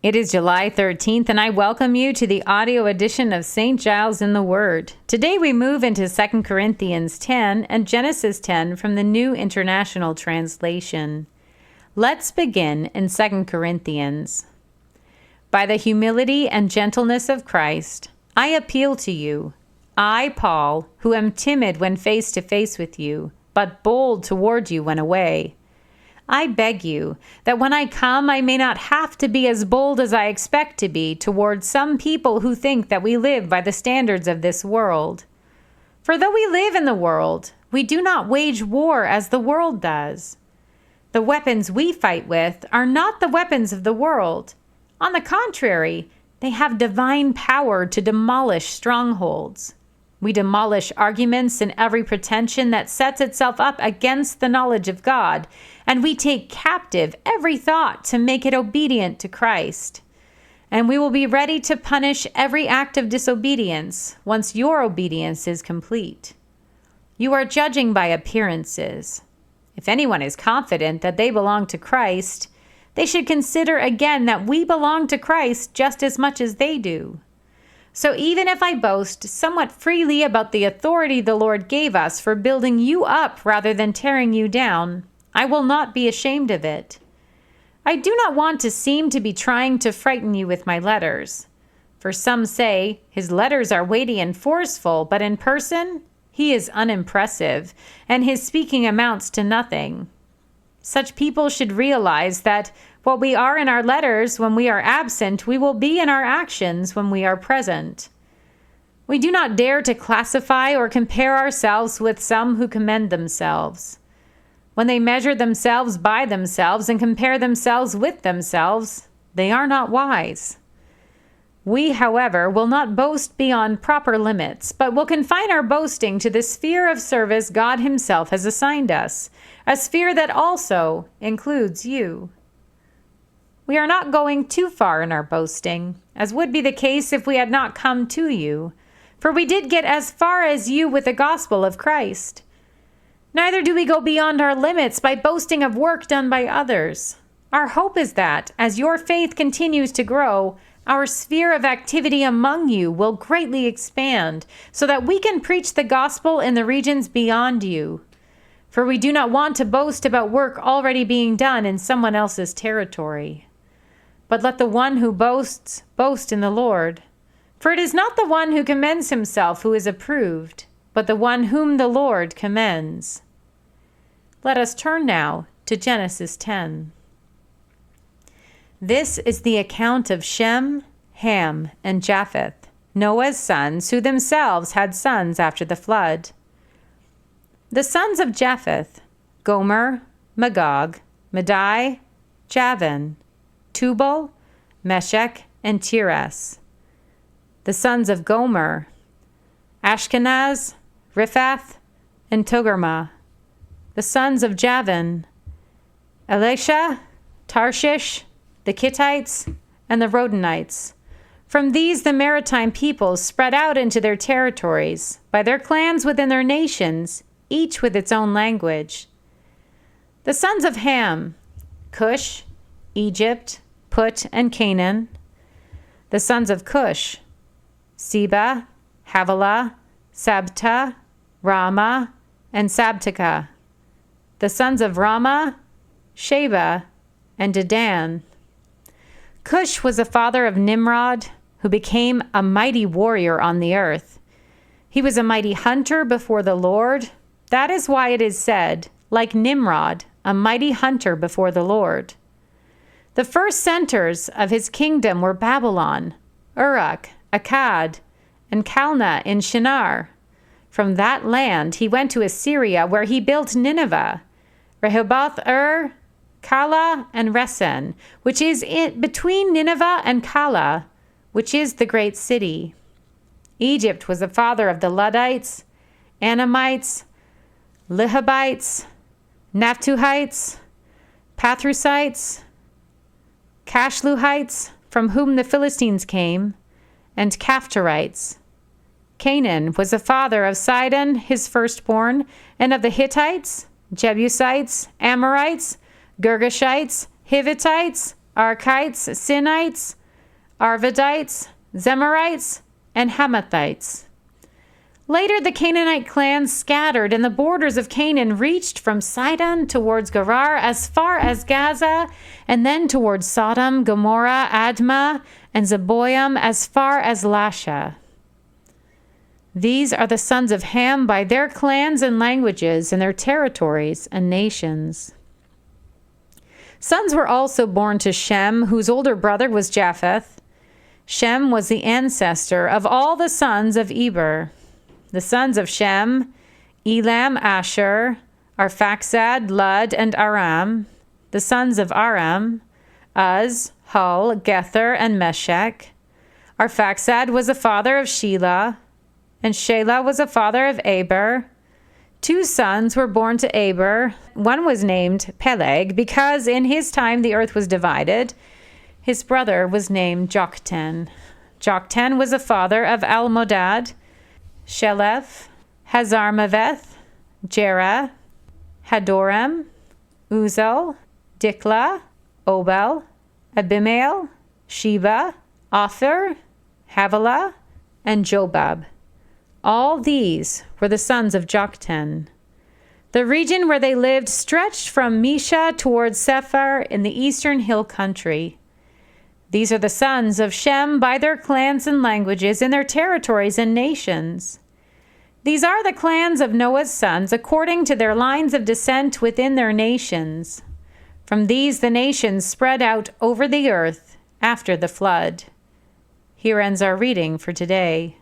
It is July 13th, and I welcome you to the audio edition of St. Giles in the Word. Today we move into 2 Corinthians 10 and Genesis 10 from the New International Translation. Let's begin in 2 Corinthians. By the humility and gentleness of Christ, I appeal to you. I, Paul, who am timid when face to face with you, but bold toward you when away. I beg you that when I come, I may not have to be as bold as I expect to be toward some people who think that we live by the standards of this world. For though we live in the world, we do not wage war as the world does. The weapons we fight with are not the weapons of the world. On the contrary, they have divine power to demolish strongholds. We demolish arguments and every pretension that sets itself up against the knowledge of God, and we take captive every thought to make it obedient to Christ. And we will be ready to punish every act of disobedience once your obedience is complete. You are judging by appearances. If anyone is confident that they belong to Christ, they should consider again that we belong to Christ just as much as they do. So even if I boast somewhat freely about the authority the Lord gave us for building you up rather than tearing you down, I will not be ashamed of it. I do not want to seem to be trying to frighten you with my letters. For some say, his letters are weighty and forceful, but in person, he is unimpressive, and his speaking amounts to nothing. Such people should realize that what we are in our letters when we are absent, we will be in our actions when we are present. We do not dare to classify or compare ourselves with some who commend themselves. When they measure themselves by themselves and compare themselves with themselves, they are not wise. We, however, will not boast beyond proper limits, but will confine our boasting to the sphere of service God Himself has assigned us, a sphere that also includes you. We are not going too far in our boasting, as would be the case if we had not come to you, for we did get as far as you with the gospel of Christ. Neither do we go beyond our limits by boasting of work done by others. Our hope is that, as your faith continues to grow, our sphere of activity among you will greatly expand, so that we can preach the gospel in the regions beyond you. For we do not want to boast about work already being done in someone else's territory. But let the one who boasts, boast in the Lord. For it is not the one who commends himself who is approved, but the one whom the Lord commends. Let us turn now to Genesis 10. This is the account of Shem, Ham, and Japheth, Noah's sons, who themselves had sons after the flood. The sons of Japheth: Gomer, Magog, Madai, Javan, Tubal, Meshech, and Tiras. The sons of Gomer: Ashkenaz, Riphath, and Togarmah. The sons of Javan: Elisha, Tarshish, the Kittites, and the Rodanites. From these the maritime peoples spread out into their territories, by their clans within their nations, each with its own language. The sons of Ham: Cush, Egypt, Put, and Canaan. The sons of Cush: Seba, Havilah, Sabta, Ramah, and Sabteka. The sons of Ramah: Sheba, and Dedan. Cush was the father of Nimrod, who became a mighty warrior on the earth. He was a mighty hunter before the Lord. That is why it is said, like Nimrod, a mighty hunter before the Lord. The first centers of his kingdom were Babylon, Uruk, Akkad, and Calneh in Shinar. From that land he went to Assyria, where he built Nineveh, Rehoboth-ur, Calah, and Resen, which is between Nineveh and Calah, which is the great city. Egypt was the father of the Luddites, Anamites, Lihabites, Naphtuhites, Pathrusites, Cashluhites, from whom the Philistines came, and Caphtorites. Canaan was the father of Sidon, his firstborn, and of the Hittites, Jebusites, Amorites, Girgashites, Hivitites, Archites, Sinites, Arvadites, Zemarites, and Hamathites. Later, the Canaanite clans scattered, and the borders of Canaan reached from Sidon towards Gerar as far as Gaza, and then towards Sodom, Gomorrah, Admah, and Zeboim as far as Lasha. These are the sons of Ham by their clans and languages, and their territories and nations. Sons were also born to Shem, whose older brother was Japheth. Shem was the ancestor of all the sons of Eber. The sons of Shem, Elam, Asher, Arphaxad, Lud, and Aram. The sons of Aram, Uz, Hul, Gether, and Meshech. Arphaxad was the father of Shelah, and Shelah was the father of Eber. 2 sons were born to Eber. One was named Peleg, because in his time the earth was divided. His brother was named Joktan. Joktan was the father of Almodad, Sheleph, Hazarmaveth, Jerah, Hadoram, Uzel, Diklah, Obel, Abimael, Sheba, Ophir, Havilah, and Jobab. All these were the sons of Joktan. The region where they lived stretched from Mesha towards Sephar in the eastern hill country. These are the sons of Shem by their clans and languages in their territories and nations. These are the clans of Noah's sons according to their lines of descent within their nations. From these the nations spread out over the earth after the flood. Here ends our reading for today.